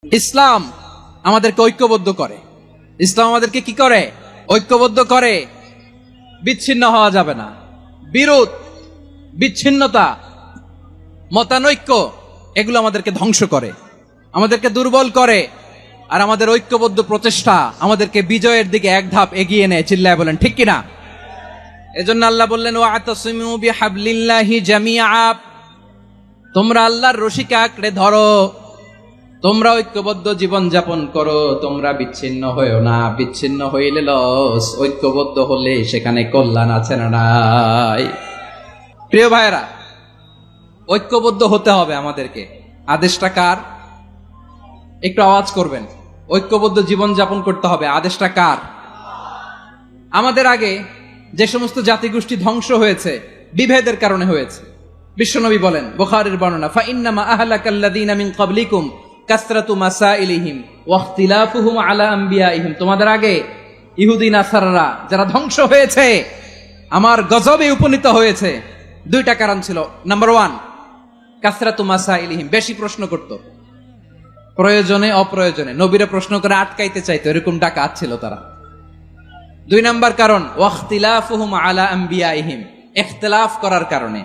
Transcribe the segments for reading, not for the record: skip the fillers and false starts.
ইসলাম আমাদেরকে ঐক্যবদ্ধ করে। ইসলাম আমাদেরকে কি করে? ঐক্যবদ্ধ করে। বিচ্ছিন্ন হওয়া যাবে না। বিরোধ, বিচ্ছিন্নতা, মতানৈক্য এগুলো আমাদেরকে ধ্বংস করে, আমাদেরকে দুর্বল করে। আর আমাদের ঐক্যবদ্ধ প্রচেষ্টা আমাদেরকে বিজয়ের দিকে এক ধাপ এগিয়ে নেয়। চিল্লায় বলেন ঠিক কিনা? এজন্য আল্লাহ বললেন, ওয়াতাসিমু বিহাবলিল্লাহি জামিআ, তোমরা আল্লাহর রশিকে আঁকড়ে ধরো, তোমরা ঐক্যবদ্ধ জীবন যাপন করো, তোমরা বিচ্ছিন্ন হয়েও না। বিচ্ছিন্ন হইলে লস, ঐক্যবদ্ধ হলে সেখানে কল্যাণ আছে না নাই? প্রিয় ভাইরা, ঐক্যবদ্ধ হতে হবে আমাদেরকে। আদেশটা কার? একটু আওয়াজ করবেন। ঐক্যবদ্ধ জীবন যাপন করতে হবে, আদেশটা কার? আমাদের আগে যে সমস্ত জাতিগোষ্ঠী ধ্বংস হয়েছে বিভেদের কারণে হয়েছে। বিশ্বনবী বলেন, বুখারীর বর্ণনা, ফাইন্নামা আহলাকাল্লাযীনা মিন ক্বাবলিকুম কাসরাতু মাসাইলিহিম ওয়া ইখতিলাফুহুম আলা আম্বিয়াইহিম। তোমাদের আগে ইহুদি নাসারারা যারা ধ্বংস হয়েছে, আমার গজবে উপনীত হয়েছে, দুইটা কারণ ছিল। নাম্বার 1, কাসরাতু মাসাইলিহিম, বেশি প্রশ্ন করত, প্রয়োজনে অপ্রয়োজনে নবীরা প্রশ্ন করে আটকাইতে চাইতো, এরকম ডাকাত ছিল তারা। 2 নাম্বার কারণ, ওয়া ইখতিলাফুহুম আলা আম্বিয়াইহিম, ইখতিলাফ করার কারণে,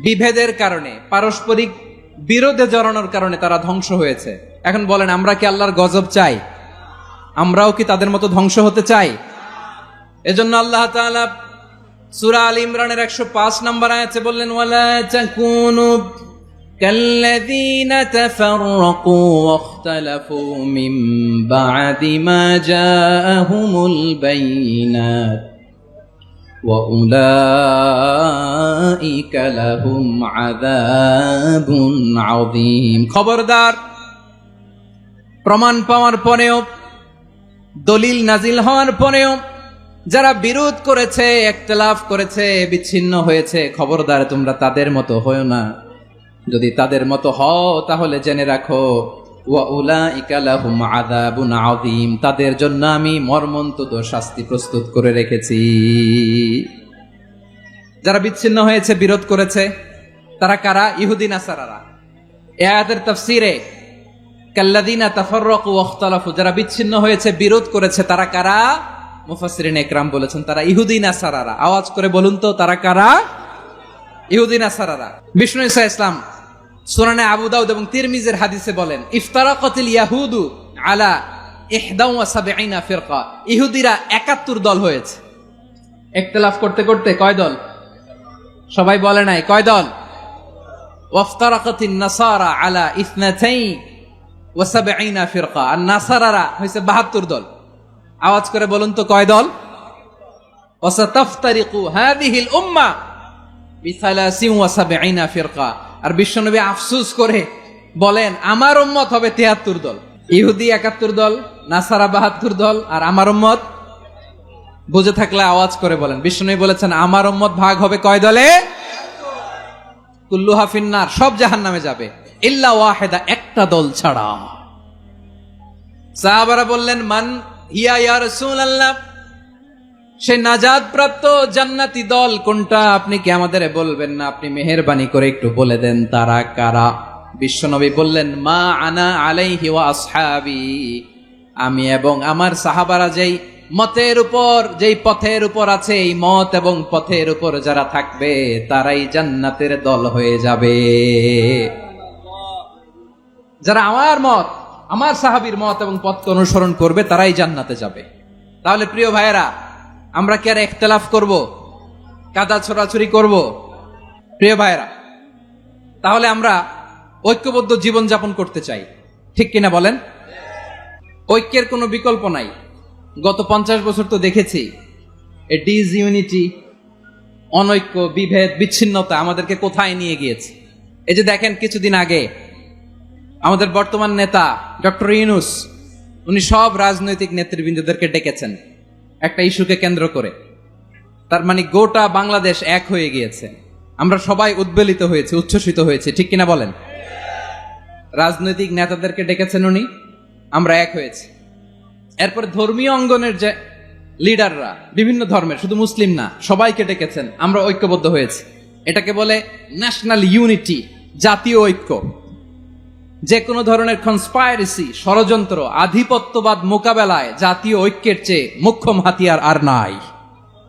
বিভেদের কারণে, পারস্পরিক বিরোধে জড়ানোর কারণে তারা ধ্বংস হয়েছে। এখন বলেন, আমরা কি আল্লাহর গজব চাই? আমরাও কি তাদের মতো ধ্বংস হতে চাই? এজন্য আল্লাহ তাআলা সূরা আল ইমরানের 105 নম্বর আয়াতে বললেন, ওয়ালা তাকুনু কাল্লাযীনা তাফাররাকু ওয়াখতালাফু মিন বা'দি মা জাআহুমুল বাইয়িনাত ওয়া উলাইকা লাহুম আযাবুন আযীম। খবরদার, প্রমাণ পাওয়ার পরেও, দলিল নাজিল হওয়ার পরেও যারা বিরোধ করেছে, ইখতিলাফ করেছে, বিচ্ছিন্ন হয়েছে, খবরদার তোমরা তাদের মতো হয়ো না। যদি তাদের মতো হও তাহলে জেনে রাখো, ওয়া উলাইকা লাহুম আযাবুন আযীম, তাদের জন্য আমি মর্মন্তুদ শাস্তি প্রস্তুত করে রেখেছি। যারা বিচ্ছিন্ন হয়েছে, বিরোধ করেছে, তারা কারা? ইহুদি নাসারারা। এই আয়াতের তাফসীরে কাল্লাযীনা তাফাররাকু ওয়া ইখতালাফু, যারা বিচ্ছিন্ন হয়েছে, বিরোধ করেছে, তারা কারা? মুফাসসিরিন ইকরাম বলেছেন তারা ইহুদি নাসারারা। আওয়াজ করে বলুন তো, তারা কারা? ইহুদি নাসারারা। বিষ্ণু ঈসা ইসলাম সুনানে আবু দাউদ এবং তিরমিজির হাদিসে বলেন, ইফতারাকাতিল ইয়াহুদু আলা 71 ফিরকা, ইহুদিরা 71 দল হয়েছে। ইখতিলাফ করতে করতে কয় দল? সবাই বলে নাই, কয় দল? ওয়াফতারাকাতিন নাসারা আলা 72 ফিরকা, আর নাসারারা হইছে 72 দল। আওয়াজ করে বলুন তো, কয় দল? ওয়াসাতাফতারিকু হাযিহিল উম্মাহ বি73 ফিরকা। আর বিশ্বনবী আফসোস করে বলেন, আমার উম্মত হবে 73 দল। ইহুদি 71 দল, নাসারা 72 দল, আর আমার উম্মত, বুঝে থাকলে আওয়াজ করে বলেন। বিশ্বনবী বলেছেন, আমার উম্মত ভাগ হবে কয় দলে? কুল্লুহা ফিন্নার, সব জাহান্নামে যাবে, ইল্লা ওয়াহিদা, একটা দল ছাড়া। সাহাবারা বললেন, মান হিয়া ইয়া রাসূলুল্লাহ, সে নাজাত প্রাপ্ত জান্নাতি দল কোনটা? আপনি কি আমাদের বলবেন না? আপনি মেহেরবানি করে একটু বলে দেন তারা কারা? বিশ্বনবী বললেন, মা আনা আলাইহি ওয়া আসহাবি, আমি এবং আমার সাহাবারা যেই মতের উপর, যেই পথের উপর আছে, এই মত এবং পথের উপর যারা থাকবে তারাই জান্নাতের দল হয়ে যাবে। যারা আমার মত, আমার সাহাবীর মত এবং পথকে অনুসরণ করবে তারাই জান্নাতে যাবে। তাহলে প্রিয় ভাইয়েরা, আমরা কি আর ইখতিলাফ করব, কাদা ছোড়াছুরি করব? প্রিয় ভাইয়েরা, তাহলে আমরা ঐক্যবদ্ধ জীবন যাপন করতে চাই, ঠিক কিনা বলেন? ঐক্যের কোনো বিকল্প নাই। গত 50 বছর তো দেখেছি এই ডিসইউনিটি, অনৈক্য, বিভেদ, বিচ্ছিন্নতা আমাদেরকে কোথায় নিয়ে গিয়েছে। এই যে দেখেন, কিছুদিন আগে আমাদের বর্তমান নেতা ডক্টর ইউনূস, উনি সব রাজনৈতিক নেতৃবৃন্দদেরকে ডেকেছেন একটা ইস্যুকে কেন্দ্র করে। তার মানে গোটা বাংলাদেশ এক হয়ে গিয়েছে। আমরা সবাই উদ্বেলিত হয়েছে, উচ্ছ্বসিত হয়েছে, ঠিক কিনা বলেন? রাজনৈতিক নেতাদেরকে ডেকেছেন উনি, আমরা এক হয়েছি। এরপরে ধর্মীয় অঙ্গনের যে লিডাররা, বিভিন্ন ধর্মের, শুধু মুসলিম না, সবাইকে ডেকেছেন, আমরা ঐক্যবদ্ধ হয়েছি। এটাকে বলে ন্যাশনাল ইউনিটি, জাতীয় ঐক্য। যে কোনো ধরনের কনস্পাইরেসি, ষড়যন্ত্র, আধিপত্যবাদ মোকাবেলায় জাতীয় ঐক্যের চেয়ে মুখ্যম হাতিয়ার আর নাই।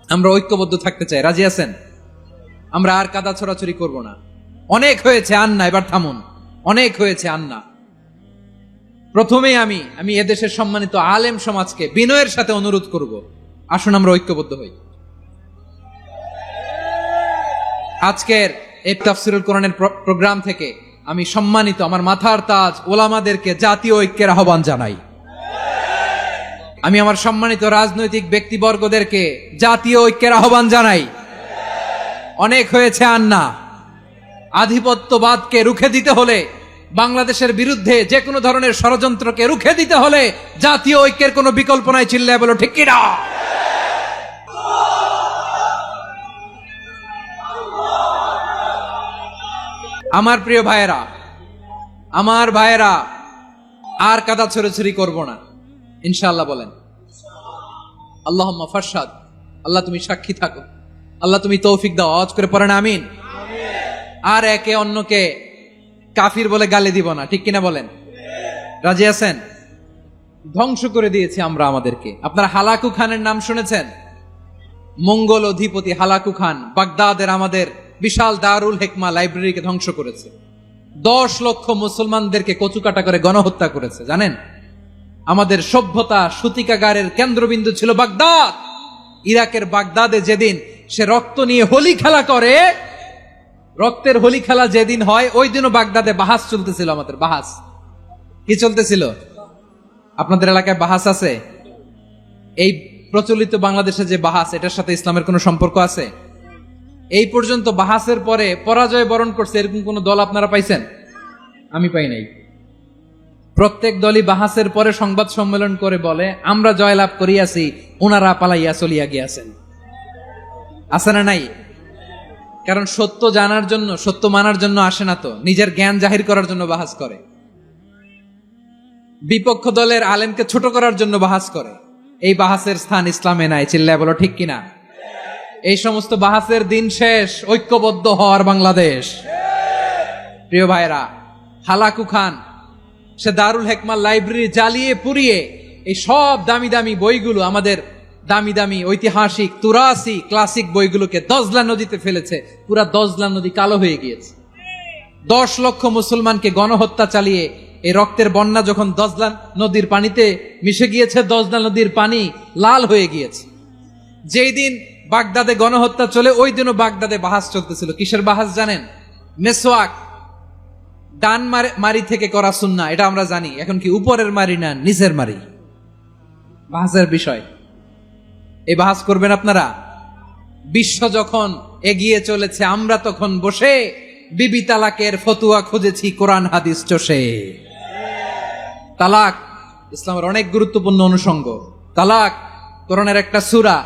আমরা ঐক্যবদ্ধ থাকতে চাই, রাজি আছেন? আমরা আর কাদা ছড়াছড়ি করব না। অনেক হয়েছে আন্না, এবার থামুন। অনেক হয়েছে আন্না। প্রথমেই আমি এদেশের সম্মানিত আলেম সমাজকে বিনয়ের সাথে অনুরোধ করব, আসুন আমরা ঐক্যবদ্ধ হই। আজকের এই তাফসিরুল কোরআনের প্রোগ্রাম থেকে আমি সম্মানিত আমার মাথার তাজ ওলামাদেরকে জাতীয় ঐক্যের আহ্বান জানাই। আমি আমার সম্মানিত রাজনৈতিক ব্যক্তিবর্গদেরকে জাতীয় ঐক্যের আহ্বান জানাই। অনেক হয়েছে আন্না। আধিপত্যবাদকে রুখে দিতে হলে, বাংলাদেশের বিরুদ্ধে যে কোনো ধরনের ষড়যন্ত্রকে রুখে দিতে হলে জাতীয় ঐক্যের কোনো বিকল্প নাই। চিল্লায় বলো ঠিক কিনা? আমার প্রিয় ভাইয়েরা, আমার ভাইয়েরা, আর কাদা ছড়াছড়ি করব না ইনশাআল্লাহ। বলেন আল্লাহুম্মা ফারশাদ। আল্লাহ তুমি সাক্ষী থাকো, আল্লাহ তুমি তৌফিক দাও। আওয়াজ করে পড়েন আমিন। আর একে অন্যকে কাফির বলে গালি দিব না, ঠিক কিনা বলেন? রাজি আছেন? ধ্বংস করে দিয়েছি আমরা আমাদেরকে। আপনারা হালাকু খানের নাম শুনেছেন? মঙ্গল অধিপতি হালাকু খান বাগদাদের আমাদের বিশাল দারুল হিকমা লাইব্রেরিকে ধ্বংস করেছে। 10 লক্ষ মুসলমানদেরকে কচুকাটা করে গণহত্যা করেছে। জানেন, আমাদের সভ্যতা সূতিকাগারের কেন্দ্রবিন্দু ছিল বাগদাদ। ইরাকের বাগদাদে যেদিন সে রক্ত নিয়ে হোলি খেলা করে, রক্তের হোলি খেলা যেদিন হয়, ওই দিনও বাগদাদে বাহাস চলতেছিল। আমাদের বাহাস কি চলতেছিল? আপনাদের এলাকায় বাহাস আছে? এই প্রচলিত বাংলাদেশে যে বাহাস, এটার সাথে ইসলামের কোনো সম্পর্ক আছে? এই পর্যন্ত বাহাসের পরে পরাজয় বরণ করছে এরকম কোন দল আপনারা পাইছেন? আমি পাই নাই। প্রত্যেক দলই বাহাসের পরে সংবাদ সম্মেলন করে বলে আমরা জয়লাভ করিয়াছি, ওনারা পালাইয়া চলিয়া গিয়াছেন। আছে না নাই? কারণ সত্য জানার জন্য, সত্য মানার জন্য আসে না তো, নিজের জ্ঞান জাহির করার জন্য বাহাস করে। বিপক্ষ দলের আলেমকে ছোট করার জন্য বাহাস করে। এই বাহাসের স্থান ইসলামে নাই। চিল্লায় বলো ঠিক কিনা? এই সমস্ত বাহাসের দিন শেষ। ঐক্যবদ্ধ হওয়ার বাংলাদেশ। প্রিয় ভাইরা, হালাকু খান সে দারুল হিকমা লাইব্রেরি জ্বালিয়ে পুড়িয়ে এই সব দামি দামি বইগুলো, আমাদের দামি দামি ঐতিহাসিক তুরাসি ক্লাসিক বইগুলোকে দজলা নদীতে ফেলেছে। পুরা দজলা নদী কালো হয়ে গিয়েছে। 10 লক্ষ মুসলমানকে গণহত্যা চালিয়ে এই রক্তের বন্যা যখন দজলা নদীর পানিতে মিশে গিয়েছে, দজলা নদীর পানি লাল হয়ে গিয়েছে। যেই দিন বাগদাদে গণহত্যা চলে, ওই দিনও বাগদাদে বাহাস চলতেছিল। কিসের বাহাস জানেন? মেসওয়াক, ডান মারি থেকে করা সুন্নাহ, এটা আমরা জানি। এখন কি উপরের মারি না নিচের মারি? বাহাসের বিষয়। এই বাহাস করবেন আপনারা? বিশ্ব যখন এগিয়ে চলেছে, আমরা তখন বসে বিবি তালাকের ফতুয়া খুঁজেছি কোরআন হাদিস চষে। তালাক ইসলামের অনেক গুরুত্বপূর্ণ অনুষঙ্গ। তালাক কোরআনের একটা সূরা।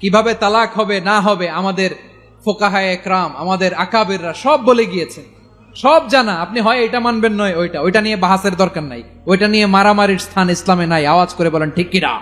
কিভাবে তালাক হবে না হবে আমাদের ফোকাহায়ে একরাম, আমাদের আকাবেররা সব বলে গিয়েছেন, সব জানা। আপনি হয় এটা মানবেন নয় ওইটা। ওইটা নিয়ে বাহাসের দরকার নাই, ওইটা নিয়ে মারামারির স্থান ইসলামে নাই। আওয়াজ করে বলেন ঠিক কিনা?